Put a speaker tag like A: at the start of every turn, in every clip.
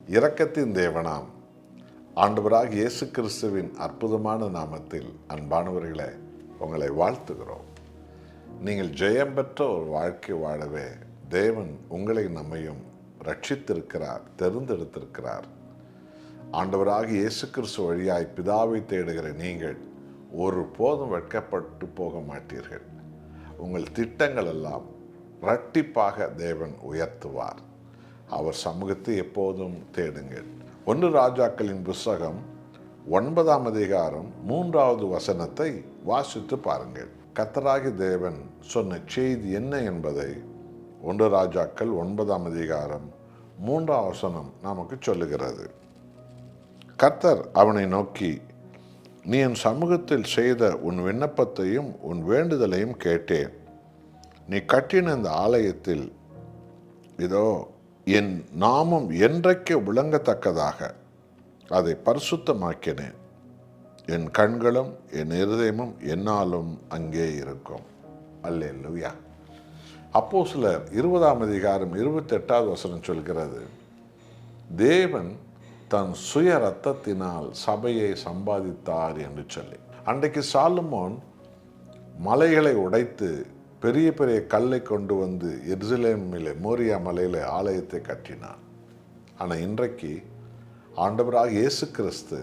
A: இரக்கத்தின் தேவனாம் ஆண்டவராக இயேசு கிறிஸ்துவின் அற்புதமான நாமத்தில் அன்பானவர்களே உங்களை வாழ்த்துகிறோம். நீங்கள் ஜெயம் பெற்ற ஒரு வாழ்க்கை வாழவே தேவன் உங்களை நம்மையும் ரட்சித்திருக்கிறார், தெரிந்தெடுத்திருக்கிறார். ஆண்டவராக இயேசு கிறிஸ்து வழியாய் பிதாவை தேடுகிற நீங்கள் ஒரு போதும் வெட்கப்பட்டு போக மாட்டீர்கள். உங்கள் திட்டங்கள் எல்லாம் இரட்டிப்பாக தேவன் உயர்த்துவார். அவர் சமூகத்தை எப்போதும் தேடுங்கள். 1 ராஜாக்களின் புஸ்தகம் 9ஆம் அதிகாரம் 3வது வசனத்தை வாசித்து பாருங்கள். கர்த்தராகிய தேவன் சொன்ன செய்தி என்ன என்பதை 1 ராஜாக்கள் 9ஆம் அதிகாரம் 3ஆம் வசனம் நமக்கு சொல்லுகிறது. கர்த்தர் அவனை நோக்கி, நீ என் சமூகத்தில் செய்த உன் விண்ணப்பத்தையும் உன் வேண்டுதலையும் கேட்டேன். நீ கட்டின இந்த ஆலயத்தில் இதோ என் நாமம் என்றைக்கு விளங்கத்தக்கதாக அதை பரிசுத்தமாக்கினேன். என் கண்களும் என் இருதயமும் என்னாலும் அங்கே இருக்கும். அல்லேலூயா. அப்போஸ்தலர் 20ஆம் அதிகாரம் 28வது வசனம் சொல்கிறது, தேவன் தன் சுய இரத்தத்தினால் சபையை சம்பாதித்தார் என்று சொல்லி. அன்றைக்கு சாலமோன் மலைகளை உடைத்து பெரிய பெரிய கல்லை கொண்டு வந்து எருசலேமிலே மோரியா மலையில் ஆலயத்தை கட்டினான். ஆனால் இன்றைக்கு ஆண்டவராக இயேசு கிறிஸ்து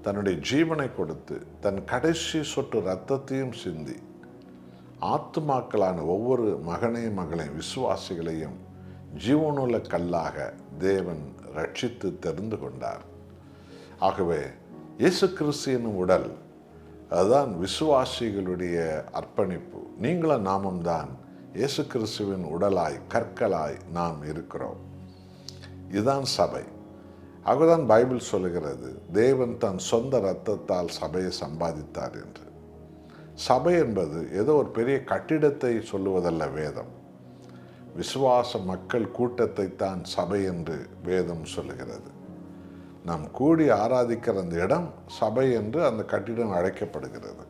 A: தன்னுடைய ஜீவனை கொடுத்து தன் கடைசி சொட்டு இரத்தத்தையும் சிந்தி ஆத்துமாக்களான ஒவ்வொரு மகனையும் மகளையும் விசுவாசிகளையும் ஜீவனுள்ள கல்லாக தேவன் ரட்சித்து தெரிந்து கொண்டார். ஆகவே இயேசு கிறிஸ்து என்னும் உடல், அதுதான் விசுவாசிகளுடைய அர்ப்பணிப்பு. நீங்கள நாமும்தான் இயேசு கிறிஸ்துவின் உடலாய் கற்களாய் நாம் இருக்கிறோம். இதுதான் சபை. ஆகதான் பைபிள் சொல்லுகிறது, தேவன் தன் சொந்த இரத்தத்தால் சபையை சம்பாதித்தார் என்று. சபை என்பது ஏதோ ஒரு பெரிய கட்டிடத்தை சொல்லுவதல்ல வேதம். விசுவாச மக்கள் கூட்டத்தை தான் சபை என்று வேதம் சொல்லுகிறது. நாம் கூடி ஆராதிக்கிற அந்த இடம் சபை என்று அந்த கட்டிடம் அழைக்கப்படுகிறது.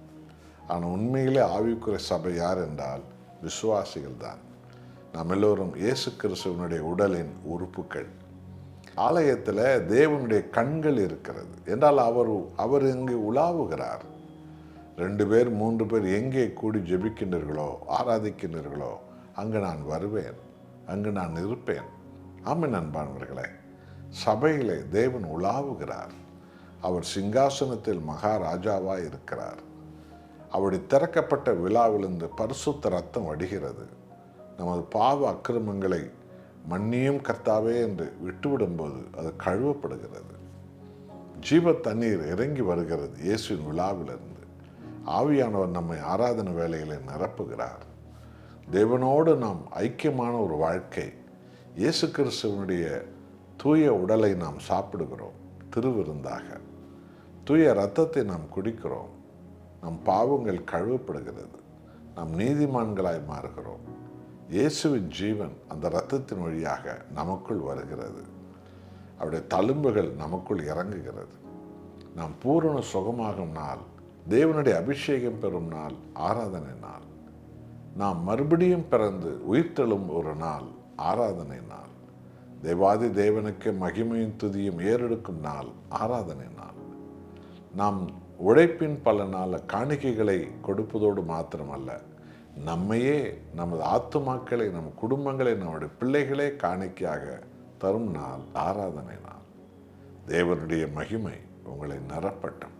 A: ஆனால் உண்மையிலே ஆவிக்குரிய சபை யார் என்றால் விசுவாசிகள் தான். நாம் எல்லோரும் இயேசு கிறிஸ்துவனுடைய உடலின் உறுப்புகள். ஆலயத்தில் தேவனுடைய கண்கள் இருக்கிறது என்றால் அவர் எங்கே உலாவுகிறார். 2 பேர் 3 பேர் எங்கே கூடி ஜெபிக்கின்றீர்களோ ஆராதிக்கின்றீர்களோ அங்கு நான் வருவேன், அங்கு நான் இருப்பேன். ஆமென் அன்பானவர்களே, சபையிலே தேவன் உலாவுகிறார். அவர் சிங்காசனத்தில் மகாராஜாவாய் இருக்கிறார். அவருடைய திறக்கப்பட்ட விழாவிலிருந்து பரிசுத்த ரத்தம் வடிகிறது. நமது பாவ அக்கிரமங்களை மன்னியும் கர்த்தாவே என்று விட்டுவிடும்போது அது கழுவப்படுகிறது. ஜீவ தண்ணீர் இறங்கி வருகிறது இயேசுவின் விழாவிலிருந்து. ஆவியானவர் நம்மை ஆராதனை வேளையிலே நிரப்புகிறார். தேவனோடு நாம் ஐக்கியமான ஒரு வாழ்க்கை. இயேசு கிறிஸ்துவனுடைய தூய உடலை நாம் சாப்பிடுகிறோம் திருவிருந்தாக. தூய இரத்தத்தை நாம் குடிக்கிறோம். நம் பாவங்கள் கழுவப்படுகிறது. நாம் நீதிமான்களாய் மாறுகிறோம். இயேசுவின் ஜீவன் அந்த இரத்தத்தின் வழியாக நமக்குள் வருகிறது. அவருடைய தழும்புகள் நமக்குள் இறங்குகிறது. நாம் பூரண சுகமாகும் நாள், தேவனுடைய அபிஷேகம் பெறும் நாள், ஆராதனை நாள். நாம் மறுபடியும் பிறந்து உயிர்த்தெழும் ஒரு நாள், ஆராதனை நாள். தேவாதி தேவனுக்கு மகிமையும் துதியும் ஏறெடுக்கும் நாள், ஆராதனை நாள். நாம் உழைப்பின் பலனால காணிக்கைகளை கொடுப்பதோடு மாத்திரமல்ல, நம்மையே, நமது ஆத்துமாக்களை, நம் குடும்பங்களை, நம்முடைய பிள்ளைகளே காணிக்கையாக தரும் நாள், ஆராதனை நாள். தேவனுடைய மகிமை உங்களை நிரப்பட்டும்.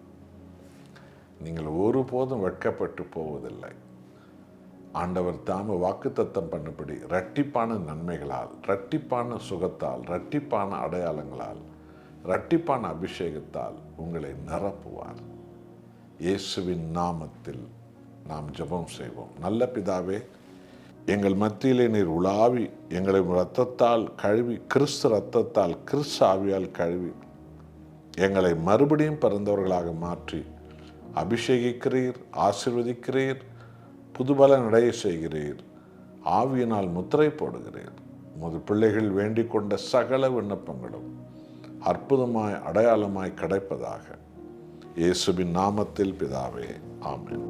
A: நீங்கள் ஒருபோதும் வெட்கப்பட்டு போவதில்லை. ஆண்டவர் தாம வாக்குத்தத்தம் பண்ணபடி இரட்டிப்பான நன்மைகளால், இரட்டிப்பான சுகத்தால், இரட்டிப்பான அடையாளங்களால், இரட்டிப்பான அபிஷேகத்தால் உங்களை நிரப்புவார். இயேசுவின் நாமத்தில் நாம் ஜெபம் செய்வோம். நல்ல பிதாவே, எங்கள் மத்தியிலே நீர் உலாவி எங்களை இரத்தத்தால் கழுவி, கிறிஸ்து இரத்தத்தால், கிறிஸ்து ஆவியால் கழுவி எங்களை மறுபடியும் பிறந்தவர்களாக மாற்றி அபிஷேகிக்கிறீர், ஆசீர்வதிக்கிறீர், புதுபலன் அடைய செய்கிறீர், ஆவியினால் முத்திரை போடுகிறீர். உமது பிள்ளைகள் வேண்டிக் கொண்ட சகல விண்ணப்பங்களும் அற்புதமாய் அடையாளமாய் கிடைப்பதாக. இயேசுவின் நாமத்தில் பிதாவே, ஆமென்.